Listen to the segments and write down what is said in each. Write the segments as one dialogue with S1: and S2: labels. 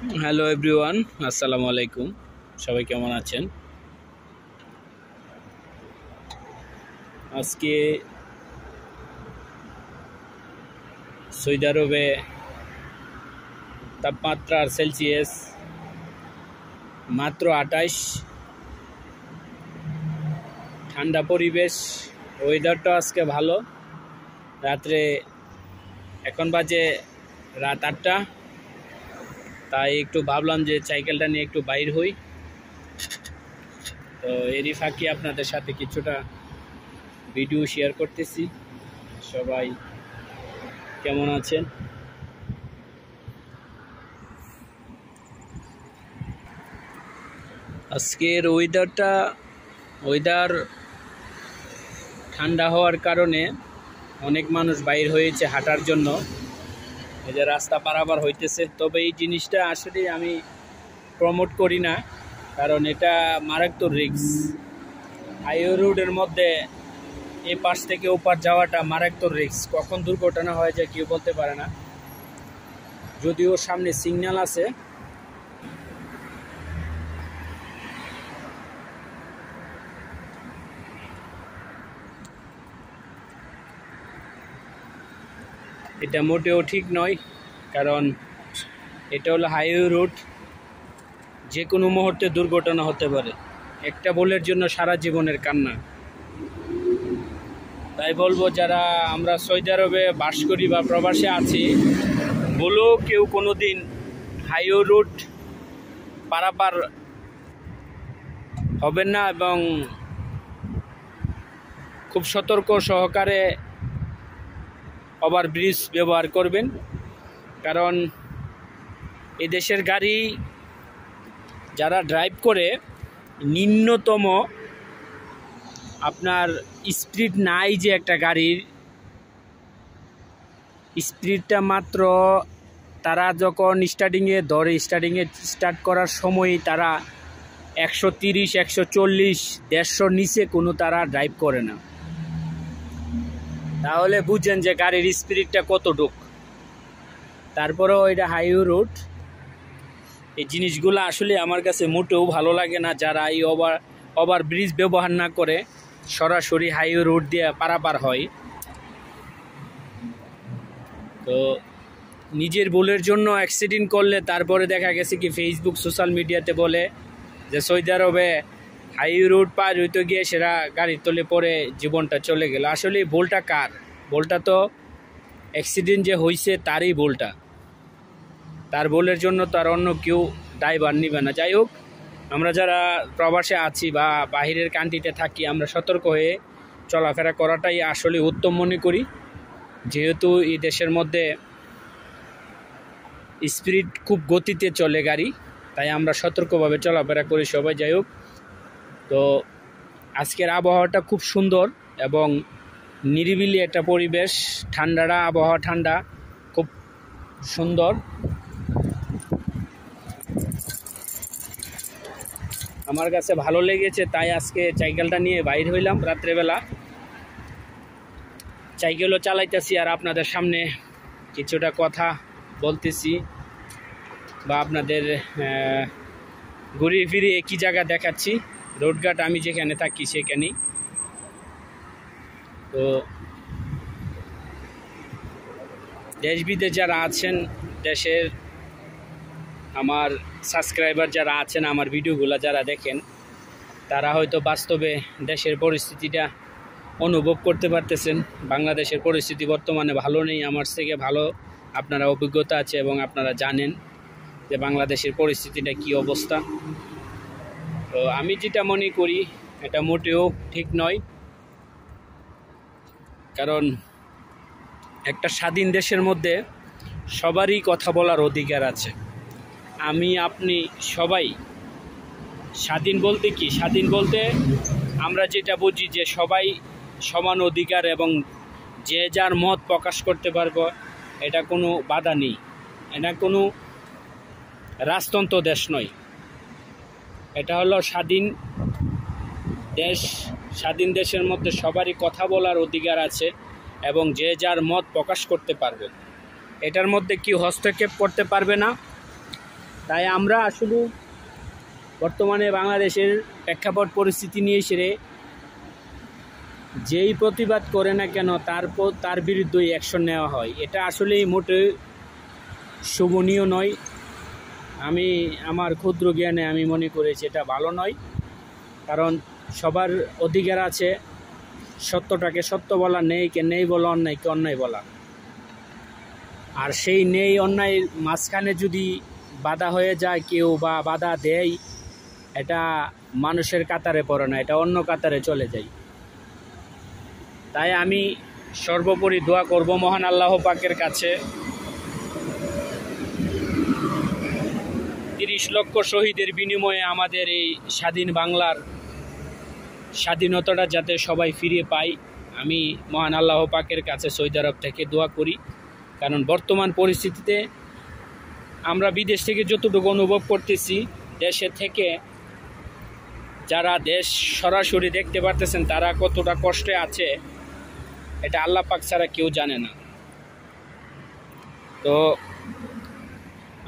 S1: Hello everyone, আসসালামু আলাইকুম। সবাই কেমন আছেন? আজকে সৌদি আরবে তাপমাত্রার সেলসিয়াস মাত্র 28। ঠান্ডা পরিবেশ, ওয়েদারটা আজকে ভালো। রাত্রে এখন বাজে রাত 8টা, তাই একটু ভাবলাম যে সাইকেলটা নিয়ে একটু বাইর হই। তো এরই ফাঁকি আপনাদের সাথে কিছুটা ভিডিও শেয়ার করতেছি। সবাই কেমন আছেন? আজকের ওয়েদার ঠান্ডা হওয়ার কারণে অনেক মানুষ বাইর হয়েছে হাঁটার জন্য। এই যে রাস্তা পারাপার হইতেছে, তবে এই জিনিসটা আসলে আমি প্রমোট করি না, কারণ এটা মারাত্মক রিস্ক। হাইওয়ে রোডের মধ্যে এই পাশ থেকে ওপার যাওয়াটা মারাত্মক রিস্ক, কখন দুর্ঘটনা হয়ে যায় কেউ বলতে পারে না। যদিও সামনে সিগন্যাল আছে, এটা মোটেও ঠিক নয়, কারণ এটা হলো হাইওয়ে রোড, যে কোনো মুহূর্তে দুর্ঘটনা হতে পারে। একটা ভুলের জন্য সারা জীবনের কান্না। তাই বলবো, যারা আমরা সৌদি আরবে বাস করি বা প্রবাসে আছি, বলো কেউ কোনো দিন হাইওয়ে রোড পারাপার হবেন না এবং খুব সতর্ক সহকারে ওভারব্রিজ ব্যবহার করবেন। কারণ এই দেশের গাড়ি যারা ড্রাইভ করে, ন্যূনতম আপনার স্পিড নাই, যে একটা গাড়ির স্পিডটা মাত্র তারা যখন স্টার্টিংয়ে স্টার্ট করার সময় তারা 130, 140, 150 নিচে কোনো তারা ড্রাইভ করে না। তাহলে বুঝেন যে গাড়ির স্পিডটা কতটুক। তারপরেও এটা হাইওয়ে রোড, এই জিনিসগুলো আসলে আমার কাছে মোটেও ভালো লাগে না। যারা এই ওভারব্রিজ ব্যবহার না করে সরাসরি হাইওয়ে রোড দিয়ে পারাপার হয়, তো নিজের ভুলের জন্য অ্যাক্সিডেন্ট করলে তারপরে দেখা গেছে কি ফেসবুক সোশ্যাল মিডিয়াতে বলে যে সৌদি আরবে হাইওয়ে রোড পার হইতে গিয়ে সেরা গাড়ির তলে পরে জীবনটা চলে গেল। আসলে ভুলটা কার? ভুলটা তো অ্যাক্সিডেন্ট যে হয়েছে তারই ভুলটা। তার ভুলের জন্য তার অন্য কেউ দায়ভার নিবে না। যাই হোক, আমরা যারা প্রবাসে আছি বা বাহিরের কান্ট্রিতে থাকি, আমরা সতর্ক হয়ে চলাফেরা করাটাই আসলে উত্তম মনে করি। যেহেতু এই দেশের মধ্যে স্পিড খুব গতিতে চলে গাড়ি, তাই আমরা সতর্কভাবে চলাফেরা করি সবাই। যাই হোক, তো আজকের আবহাওয়াটা খুব সুন্দর এবং নিরিবিলি একটা পরিবেশ। আবহাওয়া ঠান্ডা, খুব সুন্দর। আমার কাছে ভালো লেগেছে, তাই আজকে সাইকেলটা নিয়ে বাইর হইলাম রাত্রেবেলা। সাইকেলও চালাইতেছি আর আপনাদের সামনে কিছুটা কথা বলতেছি বা আপনাদের ঘুরিয়ে ফিরিয়ে একই জায়গা দেখাচ্ছি। রোডঘাট আমি যেখানে থাকি সেখানেই। তো দেশ বিদেশ যারা আছেন, দেশের আমার সাবস্ক্রাইবার যারা আছেন, আমার ভিডিওগুলো যারা দেখেন, তারা হয়তো বাস্তবে দেশের পরিস্থিতিটা অনুভব করতে পারতেছেন। বাংলাদেশের পরিস্থিতি বর্তমানে ভালো নেই, আমার থেকে ভালো আপনারা অভিজ্ঞতা আছে এবং আপনারা জানেন যে বাংলাদেশের পরিস্থিতিটা কি অবস্থা। তো আমি যেটা মনে করি, এটা মোটেও ঠিক নয়। কারণ একটা স্বাধীন দেশের মধ্যে সবারই কথা বলার অধিকার আছে। আমি আপনি সবাই স্বাধীন বলতে কি? স্বাধীন বলতে আমরা যেটা বুঝি যে সবাই সমান অধিকার এবং যে যার মত প্রকাশ করতে পারবো, এটা কোনো বাধা নেই। এটা কোনো রাজতন্ত্র দেশ নয়, এটা হলো স্বাধীন দেশ। স্বাধীন দেশের মধ্যে সবারই কথা বলার অধিকার আছে এবং যে যার মত প্রকাশ করতে পারবে। এটার মধ্যে কেউ হস্তক্ষেপ করতে পারবে না তাই আমরা আসলে বর্তমানে বাংলাদেশের প্রেক্ষাপট পরিস্থিতি নিয়ে সেরে যেই প্রতিবাদ করে না কেন তার বিরুদ্ধে অ্যাকশন নেওয়া হয়, এটা আসলেই মোটে শোভনীয় নয়। আমি আমার ক্ষুদ্র জ্ঞানে আমি মনে করেছি এটা ভালো নয়, কারণ সবার অধিকার আছে সত্যটাকে সত্য বলা, নেইকে নেই বলা, অন্যায়কে অন্যায় বলা। আর সেই নেই অন্যায়ের মাঝখানে যদি বাধা হয়ে যায় কেউ বা বাধা দেয়, এটা মানুষের কাতারে পড়ে না, এটা অন্য কাতারে চলে যায়। তাই আমি সর্বোপরি দোয়া করব মহান আল্লাহ পাকের কাছে 30 লক্ষ শহীদের বিনিময়ে আমাদের এই স্বাধীন বাংলার স্বাধীনতাটা যাতে সবাই ফিরে পায়। আমি মহান আল্লাহ পাকের কাছে সৌদি আরব থেকে দোয়া করি, কারণ বর্তমান পরিস্থিতিতে আমরা বিদেশ থেকে যতটুকু অনুভব করতেছি, দেশে থেকে যারা দেশ সরাসরি দেখতে পারতেছেন তারা কতটা কষ্টে আছে এটা আল্লাহ পাক ছাড়া কেউ জানে না। তো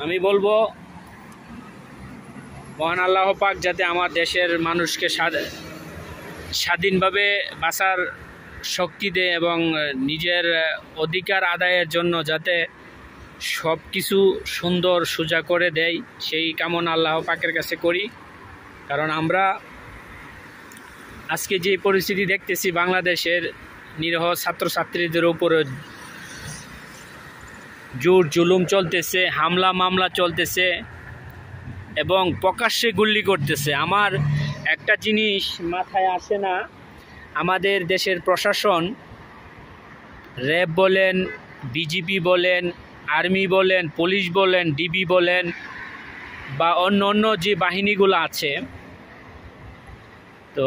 S1: আমি বলবো মহান আল্লাহ পাক যাতে আমার দেশের মানুষকে স্বাধীনভাবে বাঁচার শক্তি দেয় এবং নিজের অধিকার আদায়ের জন্য যাতে সব কিছু সুন্দর সোজা করে দেয়, সেই কামনা আল্লাহ পাকের কাছে করি। কারণ আমরা আজকে যে পরিস্থিতি দেখতেছি, বাংলাদেশের নিরীহ ছাত্রছাত্রীদের উপরে জোর জুলুম চলতেছে, হামলা মামলা চলতেছে এবং প্রকাশ্যে গুলি করতেছে। আমার একটা জিনিস মাথায় আসে না, আমাদের দেশের প্রশাসন, র্যাব বলেন, বিজিবি বলেন, আর্মি বলেন, পুলিশ বলেন, ডিবি বলেন বা অন্য যে বাহিনীগুলো আছে, তো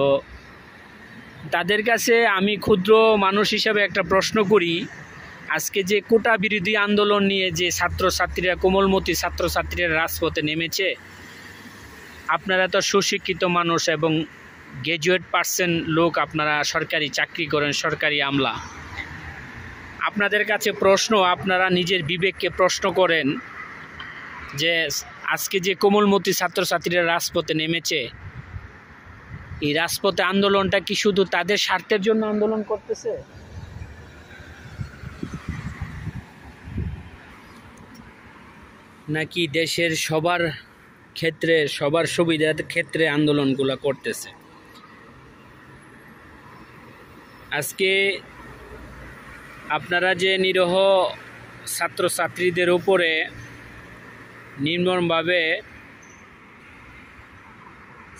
S1: তাদের কাছে আমি ক্ষুদ্র মানুষ হিসাবে একটা প্রশ্ন করি, আজকে যে কোটা বিরোধী আন্দোলন নিয়ে যে ছাত্রছাত্রীরা, কোমলমতি ছাত্রছাত্রীরা রাজপথে নেমেছে, আপনারা তো সুশিক্ষিত মানুষ এবং গ্র্যাজুয়েট পার্সেন্ট লোক, আপনারা সরকারি চাকরি করেন, সরকারি আমলা। আপনাদের কাছে প্রশ্ন, আপনারা নিজের বিবেককে প্রশ্ন করেন যে আজকে যে কোমলমতি ছাত্রছাত্রীরা রাজপথে নেমেছে, এই রাজপথে আন্দোলনটা কি শুধু তাদের স্বার্থের জন্য আন্দোলন করতেছে, নাকি দেশের সবার ক্ষেত্রে, সবার সুবিধার ক্ষেত্রে আন্দোলনগুলো করতেছে? আজকে আপনারা যে নিরীহ ছাত্রছাত্রীদের উপরে নির্মমভাবে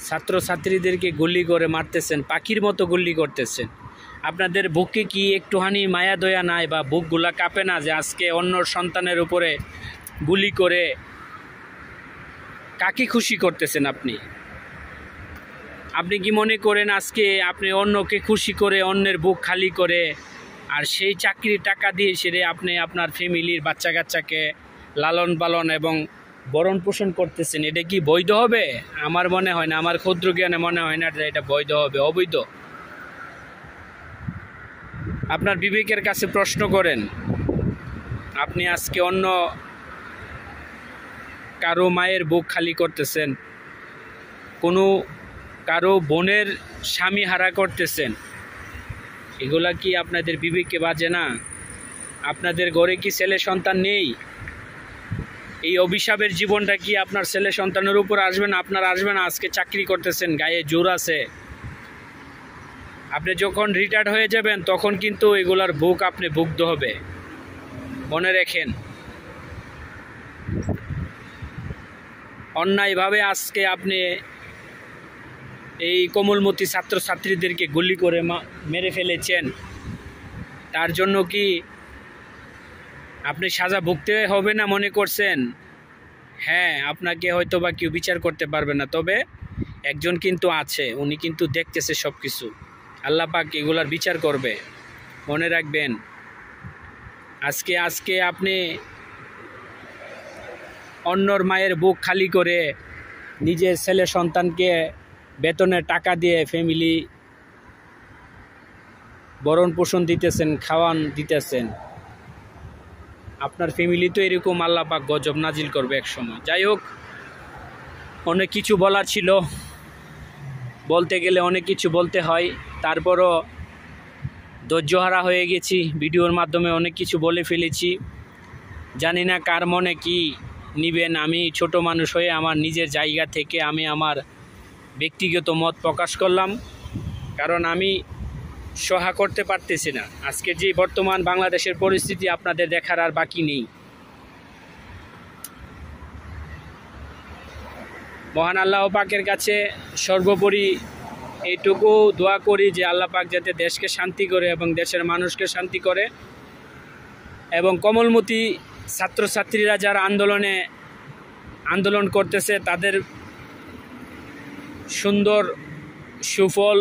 S1: ছাত্রছাত্রীদেরকে গুলি করে মারতেছেন, পাখির মতো গুলি করতেছেন, আপনাদের বুকে কি একটুখানি মায়া দয়া নাই বা বুকগুলা কাঁপে না যে আজকে অন্য সন্তানের উপরে গুলি করে কাকে খুশি করতেছেন? আপনি কি মনে করেন আজকে আপনি অন্যকে খুশি করে, অন্যের বুক খালি করে, আর সেই চাকরির টাকা দিয়ে সেরে আপনি আপনার ফ্যামিলির বাচ্চা কাচ্চাকে লালন পালন এবং ভরণ পোষণ করতেছেন, এটা কি বৈধ হবে? আমার মনে হয় না, আমার ক্ষুদ্র জ্ঞানে মনে হয় না এটা বৈধ হবে, অবৈধ। আপনার বিবেকের কাছে প্রশ্ন করেন, আপনি আজকে অন্য কারো মায়ের বুক খালি করতেছেন, কোনো কারো বোনের স্বামী হারা করতেছেন, এগুলা কি আপনাদের বিবেকে বাজে না? আপনাদের ঘরে কি ছেলে সন্তান নেই? এই অভিশাপের জীবনটা কি আপনার ছেলে সন্তানের উপর আসবে না? আপনারা আসবে না? আজকে চাকরি করতেছেন, গায়ে জোর আছে, আপনি যখন রিটায়ার্ড হয়ে যাবেন তখন কিন্তু এগুলার বুক আপনি ভুগতে হবে, মনে রাখেন। অন্যায়ভাবে আজকে আপনি এই কোমলমতি ছাত্রছাত্রীদেরকে গুলি করে মেরে ফেলেছেন, তার জন্য কি আপনি সাজা ভুগতে হবে না মনে করছেন? হ্যাঁ, আপনাকে হয়তো বা কেউ বিচার করতে পারবে না, তবে একজন কিন্তু আছে, উনি কিন্তু দেখতেছে সব কিছু, আল্লাহ পাক এগুলার বিচার করবে, মনে রাখবেন। আজকে আপনি অন্যর মায়ের বুক খালি করে নিজের ছেলে সন্তানকে বেতনের টাকা দিয়ে ফ্যামিলি ভরণ পোষণ দিতেছেন, খাওয়ান দিতেছেন, আপনার ফ্যামিলি তো এরকম আল্লাহ পাক গজব নাজিল করবে এক সময়। যাই হোক, অনেক কিছু বলার ছিল, বলতে গেলে অনেক কিছু বলতে হয়, তারপরও ধৈর্যহারা হয়ে গেছি। ভিডিওর মাধ্যমে অনেক কিছু বলে ফেলেছি, জানি না কার মনে কি নিবেন। আমি ছোট মানুষ হয়ে আমার নিজের জায়গা থেকে আমি আমার ব্যক্তিগত মত প্রকাশ করলাম, কারণ আমি সহ্য করতে পারতেছি না। আজকে যে বর্তমান বাংলাদেশের পরিস্থিতি আপনাদের দেখার আর বাকি নেই। মহান আল্লাহ পাকের কাছে সর্বোপরি এইটুকু দোয়া করি যে আল্লাহ পাক যাতে দেশকে শান্তি করে এবং দেশের মানুষকে শান্তি করে, এবং কমলমতি ছাত্রছাত্রীরা যারা আন্দোলন করতেছে তাদের সুন্দর সুফল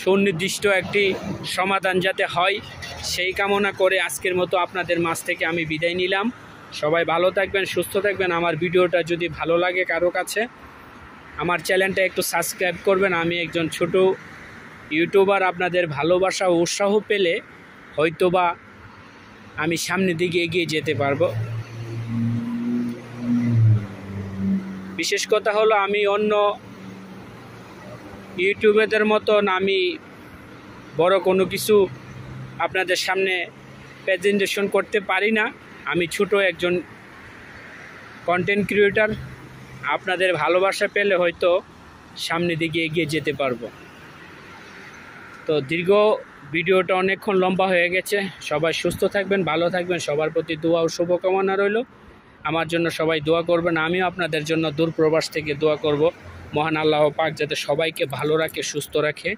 S1: সুনির্দিষ্ট একটি সমাধান যাতে হয়, সেই কামনা করে আজকের মতো আপনাদের মাঝ থেকে আমি বিদায় নিলাম। সবাই ভালো থাকবেন, সুস্থ থাকবেন। আমার ভিডিওটা যদি ভালো লাগে কারো কাছে, আমার চ্যানেলটা একটু সাবস্ক্রাইব করবেন। আমি একজন ছোট ইউটিউবার, আপনাদের ভালোবাসা ও উৎসাহ পেলে হয়তোবা আমি সামনের দিকে এগিয়ে যেতে পারবো। বিশেষ কথা হলো আমি অন্য ইউটিউবারদের মতন আমি বড় কোনো কিছু আপনাদের সামনে প্রেজেন্টেশন করতে পারি না। আমি ছোট একজন কন্টেন্ট ক্রিয়েটর, আপনাদের ভালোবাসা পেলে হয়তো সামনের দিকে এগিয়ে যেতে পারবো। তো দীর্ঘ ভিডিওটা অনেকক্ষণ লম্বা হয়ে গেছে। সবাই সুস্থ থাকবেন, ভালো থাকবেন, সবার প্রতি দোয়া ও শুভকামনা রইল। আমার জন্য সবাই দোয়া করবেন, আমিও আপনাদের জন্য দূর প্রবাস থেকে দোয়া করব। মহান আল্লাহ পাক যাতে সবাইকে ভালো রাখে, সুস্থ রাখে।